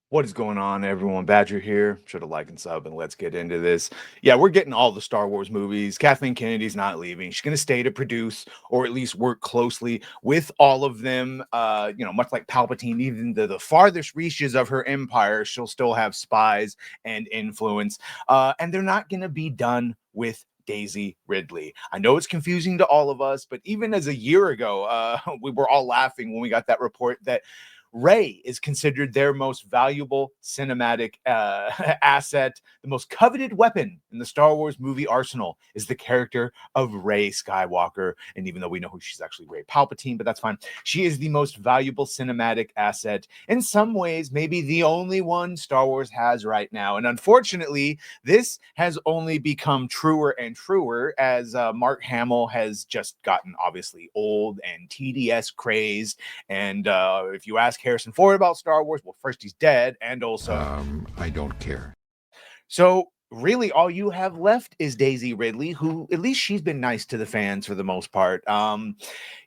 What is going on, everyone? Badger here. Should have liked and sub, and let's get into this. Yeah, we're getting all the Star Wars movies. Kathleen Kennedy's not leaving. She's going to stay to produce or at least work closely with all of them. Much like Palpatine, even the farthest reaches of her empire, she'll still have spies and influence. And they're not going to be done with Daisy Ridley. I know it's confusing to all of us, but even as a year ago, we were all laughing when we got that report that Rey is considered their most valuable cinematic asset. The most coveted weapon in the Star Wars movie arsenal is the character of Rey Skywalker. And even though we know who she's actually, Rey Palpatine, but that's fine. She is the most valuable cinematic asset. In some ways, maybe the only one Star Wars has right now. And unfortunately, this has only become truer and truer as Mark Hamill has just gotten obviously old and TDS crazed. And if you ask Harrison Ford about Star Wars, well, first he's dead, and also I don't care. so really all you have left is Daisy Ridley, who at least she's been nice to the fans for the most part.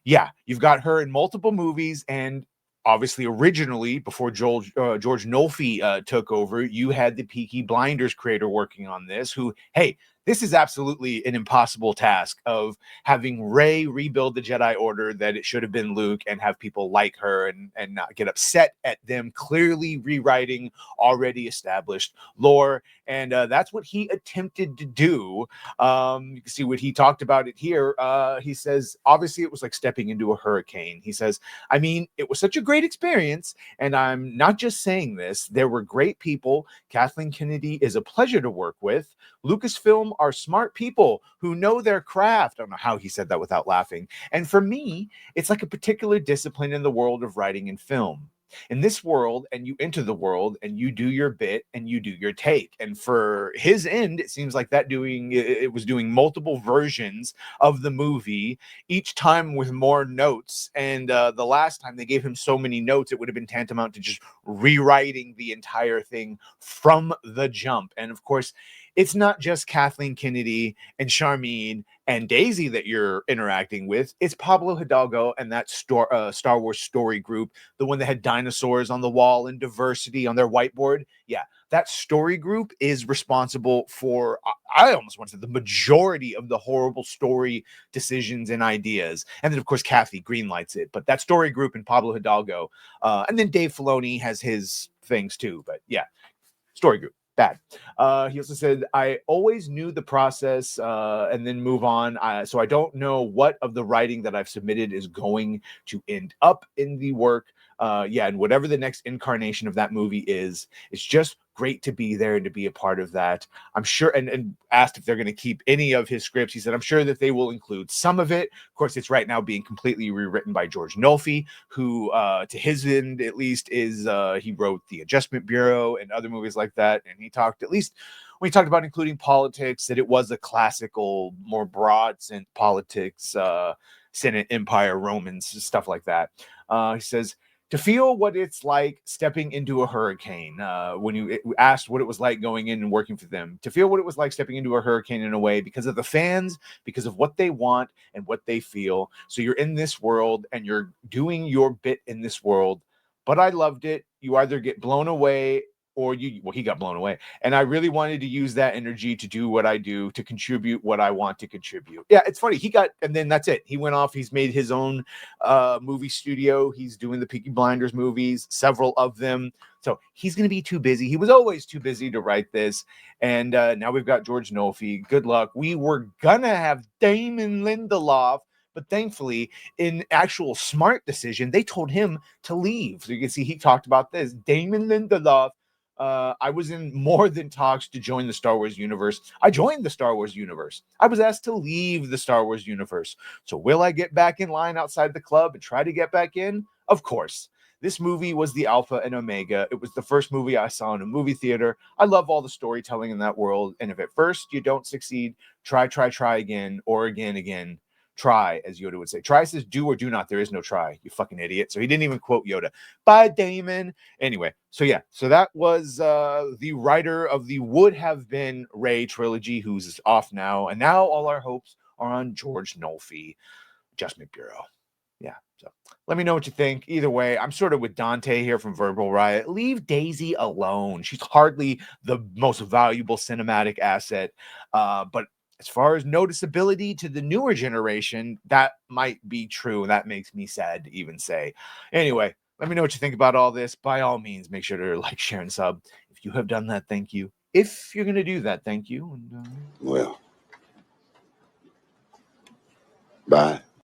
Yeah, you've got her in multiple movies, and obviously originally before George Nolfi took over, you had the Peaky Blinders creator working on this, who, hey, this is absolutely an impossible task of having Rey rebuild the Jedi Order that it should have been Luke and have people like her and not get upset at them clearly rewriting already established lore. And that's what he attempted to do. You can see what he talked about it here. He says, obviously, it was like stepping into a hurricane. He says, I mean, it was such a great experience. And I'm not just saying this. There were great people. Kathleen Kennedy is a pleasure to work with. Lucasfilm are smart people who know their craft. I don't know how he said that without laughing. And for me, it's like a particular discipline in the world of writing and film. In this world, and you enter the world and you do your bit and you do your take. And for his end, it seems like that it was doing multiple versions of the movie, each time with more notes. And the last time they gave him so many notes, it would have been tantamount to just rewriting the entire thing from the jump. And of course, it's not just Kathleen Kennedy and Charmine and Daisy that you're interacting with. It's Pablo Hidalgo and that Star Wars story group, the one that had dinosaurs on the wall and diversity on their whiteboard. Yeah, that story group is responsible for, I almost want to say, the majority of the horrible story decisions and ideas. And then, of course, Kathy greenlights it. But that story group and Pablo Hidalgo, and then Dave Filoni has his things too. But yeah, story group. Bad. He also said, I always knew the process and then move on. So I don't know what of the writing that I've submitted is going to end up in the work. And whatever the next incarnation of that movie is, it's just great to be there and to be a part of that. I'm sure, and asked if they're going to keep any of his scripts. He said, I'm sure that they will include some of it. Of course, it's right now being completely rewritten by George Nolfi, who, to his end at least, is he wrote The Adjustment Bureau and other movies like that. And he talked, at least when he talked about including politics, that it was a classical, more broad sense politics, Senate, Empire, Romans, stuff like that. He says, to feel what it's like stepping into a hurricane, when you asked what it was like going in and working for them, to feel what it was like stepping into a hurricane in a way because of the fans, because of what they want and what they feel. So you're in this world and you're doing your bit in this world. But I loved it. You either get blown away or he got blown away. And I really wanted to use that energy to do what I do, to contribute what I want to contribute. Yeah, it's funny. And then that's it. He went off. He's made his own movie studio. He's doing the Peaky Blinders movies, several of them. So he's going to be too busy. He was always too busy to write this. And now we've got George Nolfi. Good luck. We were going to have Damon Lindelof, but thankfully, in actual smart decision, they told him to leave. So you can see he talked about this. Damon Lindelof, I was in more than talks to join the Star Wars universe. I joined the Star Wars universe. I was asked to leave the Star Wars universe. So will I get back in line outside the club and try to get back in? Of course. This movie was the alpha and omega. It was the first movie I saw in a movie theater. I love all the storytelling in that world. And if at first you don't succeed, try again, or again. Try, as Yoda would say. Try says do or do not. There is no try, you fucking idiot. So he didn't even quote Yoda. Bye, Damon. Anyway, so that was the writer of the would have been Rey trilogy, who's off now. And now all our hopes are on George Nolfi, Adjustment Bureau. Yeah, so Let me know what you think. Either way, I'm sort of with Dante here from Verbal Riot. Leave Daisy alone. She's hardly the most valuable cinematic asset. But as far as noticeability to the newer generation, that might be true. And that makes me sad to even say. Anyway, let me know what you think about all this. By all means, make sure to like, share, and sub. If you have done that, thank you. If you're going to do that, thank you. And, Well, bye.